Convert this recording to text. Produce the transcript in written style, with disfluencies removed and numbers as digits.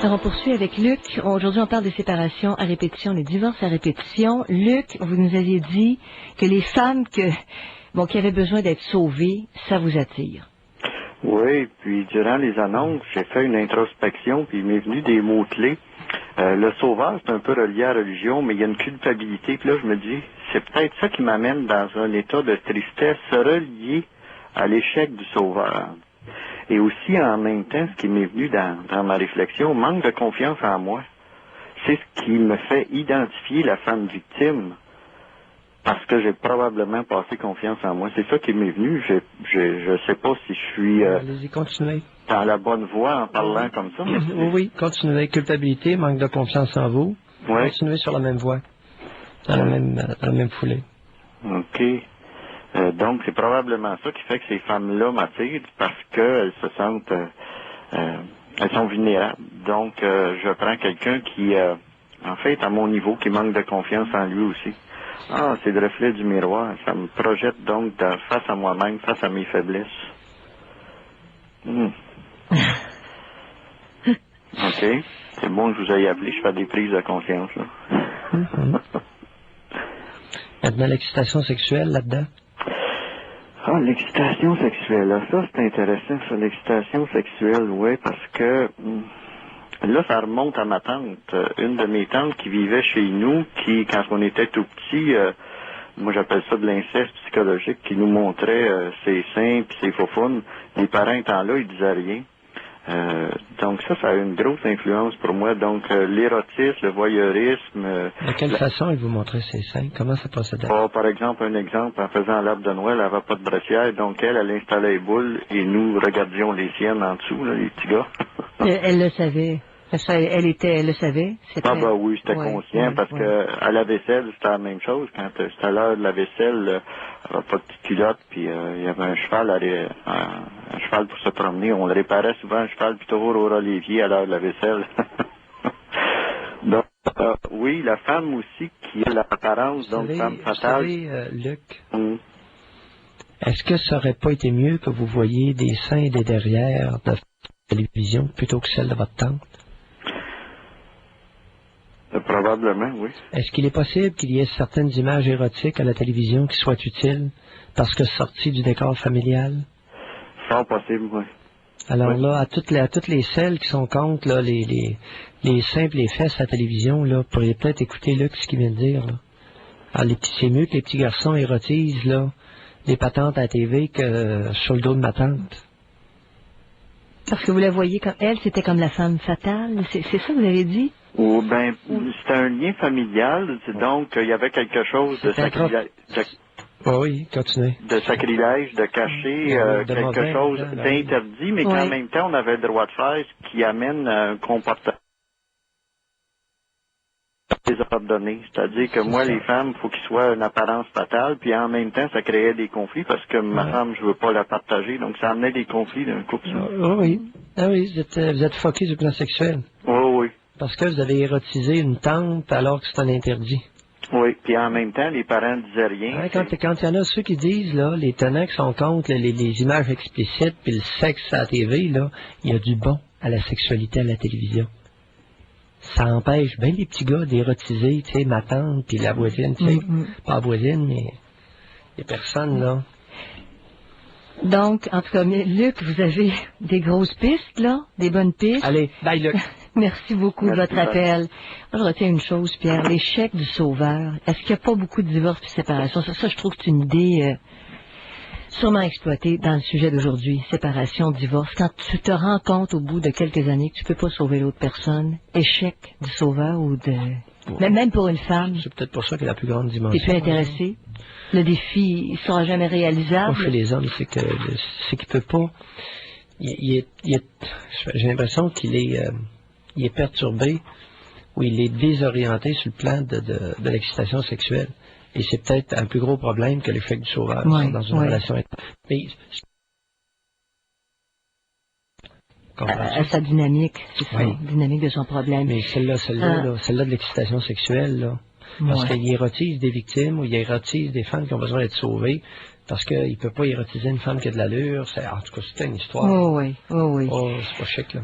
Alors on poursuit avec Luc. Aujourd'hui, on parle des séparations à répétition, des divorces à répétition. Luc, vous nous aviez dit que les femmes qui avaient besoin d'être sauvées, ça vous attire. Oui, puis durant les annonces, j'ai fait une introspection, puis il m'est venu des mots-clés. Le sauveur, c'est un peu relié à la religion, mais il y a une culpabilité. Puis là, je me dis, c'est peut-être ça qui m'amène dans un état de tristesse relié à l'échec du sauveur. Et aussi, en même temps, ce qui m'est venu dans ma réflexion, manque de confiance en moi. C'est ce qui me fait identifier la femme victime, parce que j'ai probablement passé confiance en moi. C'est ça qui m'est venu. Je sais pas si je suis Allez-y, continuez. dans la bonne voie en parlant comme ça. Mais Oui, continuez. Culpabilité, manque de confiance en vous. Oui. Continuez sur la même voie, dans la même foulée. OK. Donc, c'est probablement ça qui fait que ces femmes-là m'attirent, parce qu'elles se sentent... elles sont vulnérables. Donc, je prends quelqu'un qui, en fait, à mon niveau, qui manque de confiance en lui aussi. Ah, c'est le reflet du miroir. Ça me projette donc face à moi-même, face à mes faiblesses. OK. C'est bon que je vous aille appelé. Je fais des prises de conscience, là. Maintenant, l'excitation sexuelle là-dedans. Ah, l'excitation sexuelle. Là, ça, c'est intéressant, ça, l'excitation sexuelle, oui, parce que... là, ça remonte à ma tante, une de mes tantes qui vivait chez nous, qui, quand on était tout petit, moi j'appelle ça de l'inceste psychologique, qui nous montrait ses seins puis ses faufounes. Les parents étant là, ils disaient rien. Donc ça a eu une grosse influence pour moi. Donc l'érotisme, le voyeurisme... De quelle façon il vous montrait ses seins? Comment ça procédait? Par exemple, en faisant l'arbre de Noël, elle n'avait pas de brassière, donc elle installait les boules et nous regardions les siennes en dessous, là, les petits gars. Elle le savait. Elle le savait. Ah bah oui, c'était conscient, parce que à la vaisselle, c'était la même chose. Quand c'était à l'heure de la vaisselle, elle n'avait pas de petite culotte, puis il y avait un cheval pour se promener. On le réparait souvent, un cheval, puis toujours au relivier à l'heure de la vaisselle. Donc, oui, la femme aussi qui a l'apparence d'une femme fatale. Vous savez, Luc, est-ce que ça aurait pas été mieux que vous voyiez des seins et des derrières de télévision plutôt que celle de votre tante? Probablement, oui. Est-ce qu'il est possible qu'il y ait certaines images érotiques à la télévision qui soient utiles parce que sorties du décor familial? Fort possible, oui. Alors là, à toutes les celles qui sont contre là, les seins et les fesses à la télévision, là, vous pourriez peut-être écouter Luc ce qu'il vient de dire. Là. Alors, c'est mieux que les petits garçons érotisent là, les patentes à la TV que sur le dos de ma tante. Parce que vous la voyez comme elle, c'était comme la femme fatale. C'est ça que vous avez dit? Oh, ben, c'était un lien familial, donc il y avait quelque chose de sacrilège. Oui, continuez. De sacrilège, de cacher quelque chose d'interdit, mais qu'en même temps, on avait le droit de faire, ce qui amène un comportement désordonné. C'est-à-dire que moi, les femmes, il faut qu'ils soient une apparence fatale, puis en même temps, ça créait des conflits, parce que ma femme, je veux pas la partager, donc ça amenait des conflits d'un couple. Oui. Ah oui, vous êtes foqué sur le plan sexuel. Oui. Parce que vous avez érotisé une tante alors que c'est un interdit. Oui, puis en même temps, les parents ne disaient rien. Quand il y en a ceux qui disent, là, les tenants qui sont contre les images explicites puis le sexe à la TV, là, il y a du bon à la sexualité à la télévision. Ça empêche bien les petits gars d'érotiser, tu sais, ma tante puis la voisine, tu sais. Pas la voisine, mais il y a personne, là. Donc, en tout cas, Luc, vous avez des grosses pistes, là, des bonnes pistes. Allez, bye, Luc. Merci beaucoup de votre appel. Moi, je retiens une chose, Pierre, l'échec du sauveur. Est-ce qu'il n'y a pas beaucoup de divorces et de séparations? Ça, je trouve que c'est une idée sûrement exploitée dans le sujet d'aujourd'hui. Séparation, divorce. Quand tu te rends compte au bout de quelques années que tu peux pas sauver l'autre personne, échec du sauveur ou de... Mais même pour une femme. C'est peut-être pour ça qu'il y a la plus grande dimension. T'es plus intéressé. Le défi, il sera jamais réalisable. Moi, chez les hommes, c'est qu'il peut pas... J'ai l'impression qu'il est... il est perturbé ou il est désorienté sur le plan de l'excitation sexuelle. Et c'est peut-être un plus gros problème que l'effet du sauveur dans une relation. Mais, à sa dynamique, c'est ça, dynamique de son problème. Mais celle-là de l'excitation sexuelle, là, parce qu'il érotise des victimes ou il érotise des femmes qui ont besoin d'être sauvées, parce qu'il ne peut pas érotiser une femme qui a de l'allure. En tout cas, c'est une histoire. Oh, c'est pas chic, là.